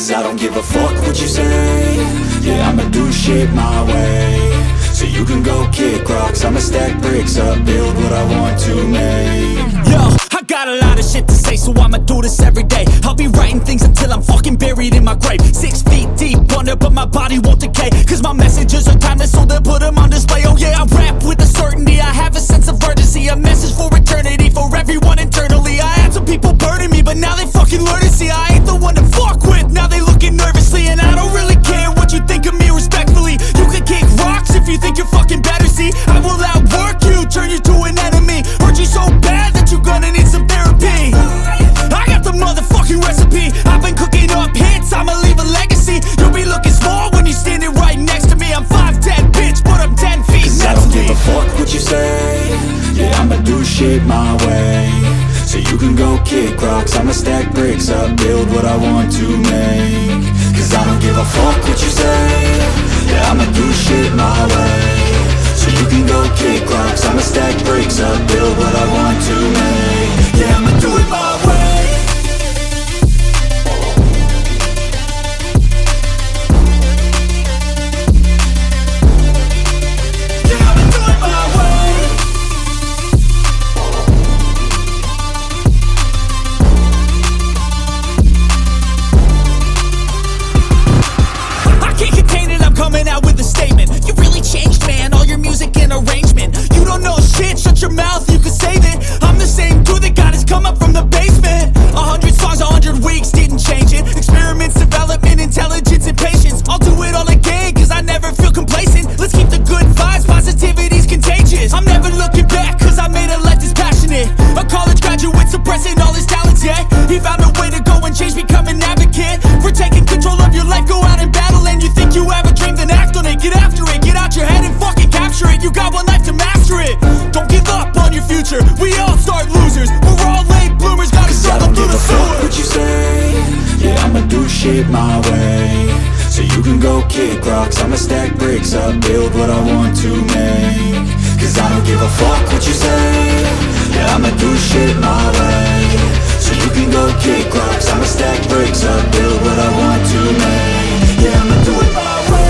Cause I don't give a fuck what you say. Yeah, I'ma do shit my way. So you can go kick rocks, I'ma stack bricks up, build what I want to make. Yo, I got a lot of shit to say, so I'ma do this every day. I'll be writing things until I'm fucking buried in my grave. 6 feet deep under, but my body won't decay. Cause my messages are timeless, so they'll put them on display. Oh yeah, I rap with a certainty, I have a sense of urgency. A message for eternity, for everyone internally. I had some people burning me, but now they fucking learn to see I ain't the one to fuck with, now they looking nervously. And I don't really care what you think of me, respectfully. You can kick rocks if you think you're fucking better, see. I will outwork you, turn you to an enemy. Hurt you so bad that you're gonna need some therapy. I got the motherfucking recipe, I've been cooking up hits, I'ma leave a legacy. You'll be looking small when you're standing right next to me. I'm 5'10", bitch, but I'm 10 feet. Cause I don't give a fuck what you say. Yeah, I'ma do shit my way. So you can go kick rocks, I'ma stack bricks up, build what I want to make. Cause I don't give a fuck what you say. Yeah, I'ma do shit my way. So you can go kick rocks, I'ma stack bricks up, build what I want to make. Yeah, I'ma do it my way. Coming out with a statement. You really changed, man, all your music and arrangement. You don't know shit, shut your mouth, you can save it. I'm the same dude that got his come up from the basement. 100 songs, 100 weeks, didn't change it. Experiments, development, intelligence, and patience. I'll do it all again, cause I never feel complacent. Let's keep the good vibes, positivity's contagious. I'm never looking back, cause I made a life that's passionate. A college graduate suppressing all his talents, yeah. He found a way to go and change, become an advocate for taking control of your life, go out and battle. And you think you have a dream, then act on it, get after it, get out your head and fucking capture it. You got one life to master it. Don't give up on your future, we all start losers. We're all late bloomers, gotta struggle through the sewer. What you say? Yeah, I'ma do shit my way. So you can go kick rocks, I'ma stack bricks up, build what I want to make. Cause I don't give a fuck what you say. Yeah, I'ma do shit my way. So you can go kick rocks, I'ma stack bricks up, build what I want to make. Yeah, I'ma do it my way.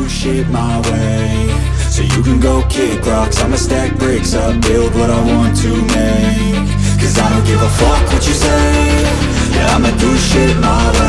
Shit my way. So you can go kick rocks, I'ma stack bricks up, build what I want to make. Cause I don't give a fuck what you say. Yeah, I'ma do shit my way.